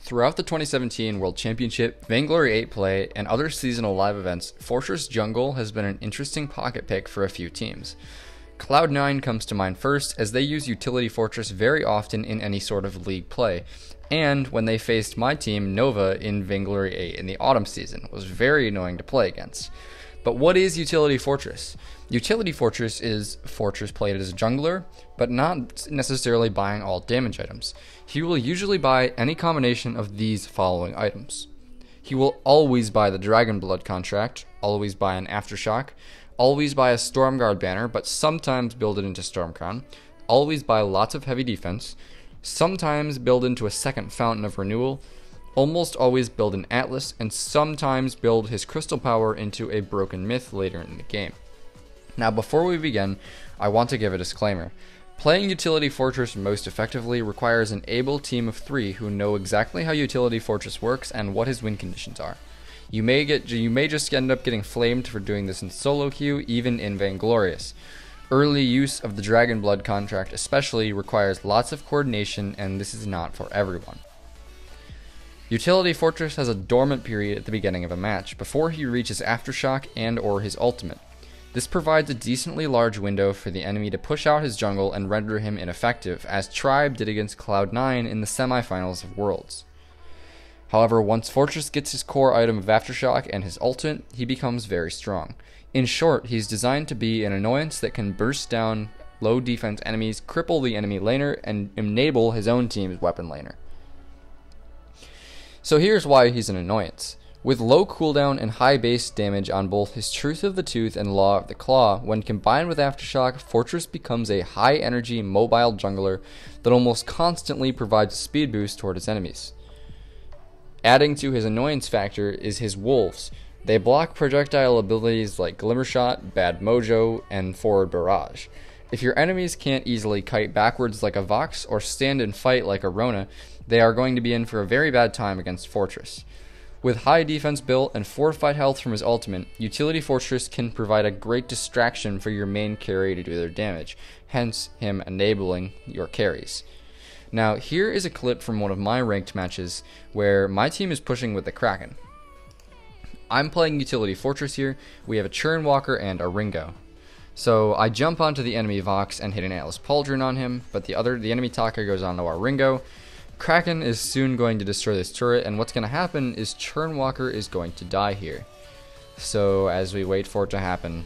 Throughout the 2017 World Championship, Vainglory 8 play, and other seasonal live events, Fortress Jungle has been an interesting pocket pick for a few teams. Cloud9 comes to mind first, as they use Utility Fortress very often in any sort of league play, and when they faced my team, Nova, in Vainglory 8 in the autumn season, was very annoying to play against. But what is Utility Fortress? Utility Fortress is Fortress played as a jungler, but not necessarily buying all damage items. He will usually buy any combination of these following items. He will always buy the Dragon Blood contract, always buy an Aftershock, always buy a Stormguard banner, but sometimes build it into Stormcrown, always buy lots of heavy defense, sometimes build into a second Fountain of Renewal, almost always build an Atlas, and sometimes build his Crystal Power into a Broken Myth later in the game. Now before we begin, I want to give a disclaimer. Playing Utility Fortress most effectively requires an able team of 3 who know exactly how Utility Fortress works and what his win conditions are. You may just end up getting flamed for doing this in solo queue, even in Vainglorious. Early use of the Dragon Blood contract especially requires lots of coordination, and this is not for everyone. Utility Fortress has a dormant period at the beginning of a match, before he reaches Aftershock and or his ultimate. This provides a decently large window for the enemy to push out his jungle and render him ineffective, as Tribe did against Cloud9 in the semifinals of Worlds. However, once Fortress gets his core item of Aftershock and his ultimate, he becomes very strong. In short, he's designed to be an annoyance that can burst down low defense enemies, cripple the enemy laner, and enable his own team's weapon laner. So here's why he's an annoyance. With low cooldown and high base damage on both his Truth of the Tooth and Law of the Claw, when combined with Aftershock, Fortress becomes a high energy mobile jungler that almost constantly provides a speed boost toward his enemies. Adding to his annoyance factor is his wolves. They block projectile abilities like Glimmershot, Bad Mojo, and Forward Barrage. If your enemies can't easily kite backwards like a Vox or stand and fight like a Rona, they are going to be in for a very bad time against Fortress. With high defense built and fortified health from his ultimate, Utility Fortress can provide a great distraction for your main carry to do their damage, hence him enabling your carries. Now here is a clip from one of my ranked matches where my team is pushing with the Kraken. I'm playing Utility Fortress here. We have a Churnwalker and a Ringo. So I jump onto the enemy Vox and hit an Atlas Pauldron on him, but the enemy Taka goes onto our Ringo. Kraken is soon going to destroy this turret, and what's going to happen is Churnwalker is going to die here. So as we wait for it to happen,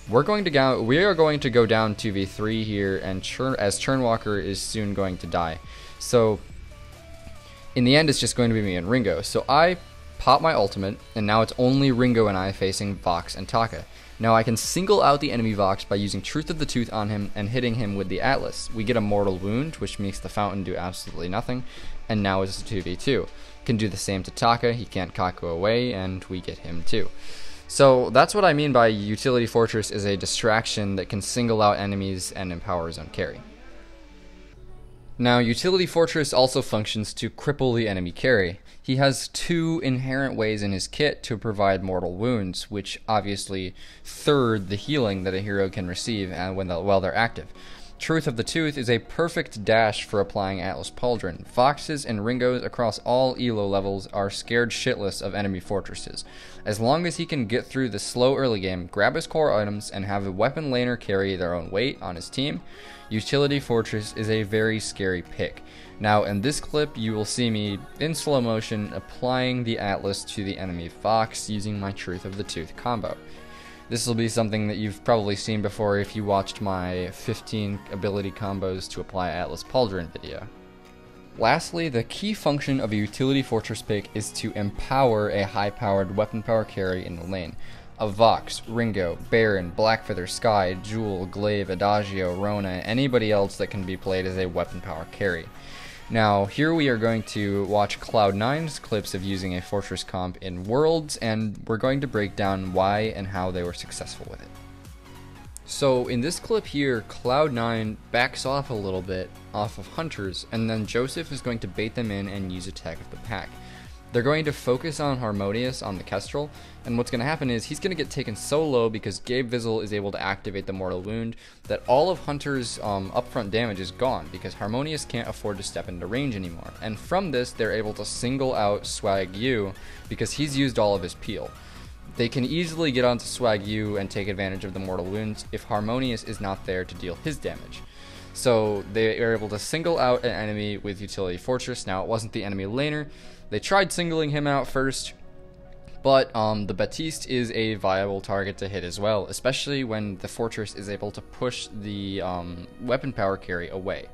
we are going to go down 2v3 here, and Churnwalker is soon going to die. So in the end, it's just going to be me and Ringo. So I pop my ultimate, and now it's only Ringo and I facing Vox and Taka. Now I can single out the enemy Vox by using Truth of the Tooth on him and hitting him with the Atlas. We get a Mortal Wound, which makes the Fountain do absolutely nothing, and now it's a 2v2. Can do the same to Taka, he can't Kaku away, and we get him too. So that's what I mean by Utility Fortress is a distraction that can single out enemies and empower his own carry. Now, Utility Fortress also functions to cripple the enemy carry. He has 2 inherent ways in his kit to provide mortal wounds, which obviously third the healing that a hero can receive while they're active. Truth of the Tooth is a perfect dash for applying Atlas Pauldron. Foxes and Ringos across all elo levels are scared shitless of enemy fortresses. As long as he can get through the slow early game, grab his core items, and have a weapon laner carry their own weight on his team, Utility Fortress is a very scary pick. Now in this clip you will see me in slow motion applying the Atlas to the enemy Fox using my Truth of the Tooth combo. This will be something that you've probably seen before if you watched my 15 ability combos to apply Atlas Pauldron video. Lastly, the key function of a Utility Fortress pick is to empower a high-powered weapon power carry in the lane. A Vox, Ringo, Baron, Blackfeather, Skye, Jewel, Glaive, Adagio, Rona, anybody else that can be played as a weapon power carry. Now, here we are going to watch Cloud9's clips of using a Fortress comp in Worlds, and we're going to break down why and how they were successful with it. So in this clip here, Cloud9 backs off a little bit off of Hunters, and then Joseph is going to bait them in and use Attack of the Pack. They're going to focus on Harmonious on the Kestrel, and what's going to happen is he's going to get taken so low because Gabe Vizzle is able to activate the Mortal Wound that all of Hunter's upfront damage is gone because Harmonious can't afford to step into range anymore. And from this, they're able to single out Swag Yu because he's used all of his peel. They can easily get onto Swag Yu and take advantage of the Mortal Wounds if Harmonious is not there to deal his damage. So they are able to single out an enemy with Utility Fortress. Now, it wasn't the enemy laner. They tried singling him out first, but the Baptiste is a viable target to hit as well, especially when the Fortress is able to push the weapon power carry away.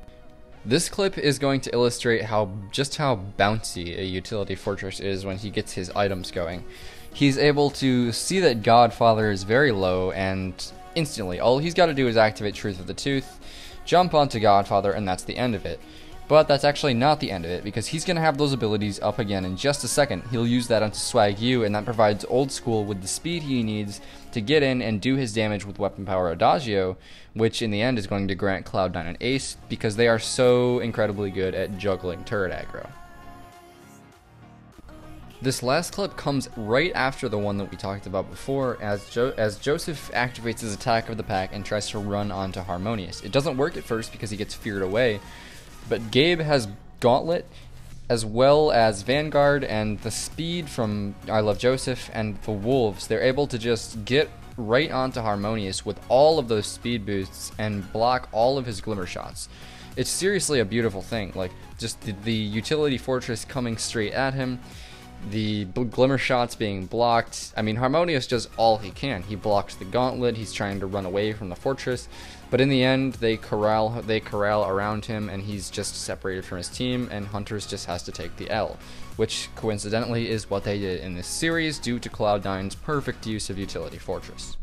This clip is going to illustrate just how bouncy a Utility Fortress is when he gets his items going. He's able to see that Godfather is very low, and instantly, all he's got to do is activate Truth of the Tooth, jump onto Godfather, and that's the end of it. But that's actually not the end of it, because he's going to have those abilities up again in just a second. He'll use that onto Swag Yu, and that provides Old School with the speed he needs to get in and do his damage with Weapon Power Adagio, which in the end is going to grant Cloud9 an ace, because they are so incredibly good at juggling turret aggro. This last clip comes right after the one that we talked about before, as Joseph activates his Attack of the Pack and tries to run onto Harmonious. It doesn't work at first because he gets feared away, but Gabe has Gauntlet as well as Vanguard and the speed from I Love Joseph and the Wolves. They're able to just get right onto Harmonious with all of those speed boosts and block all of his Glimmer shots. It's seriously a beautiful thing, like just the Utility Fortress coming straight at him, the Glimmer shots being blocked. I mean, Harmonious does all he can. He blocks the Gauntlet, he's trying to run away from the Fortress, but in the end, they corral around him, and he's just separated from his team, and Hunters just has to take the L, which coincidentally is what they did in this series due to Cloud9's perfect use of Utility Fortress.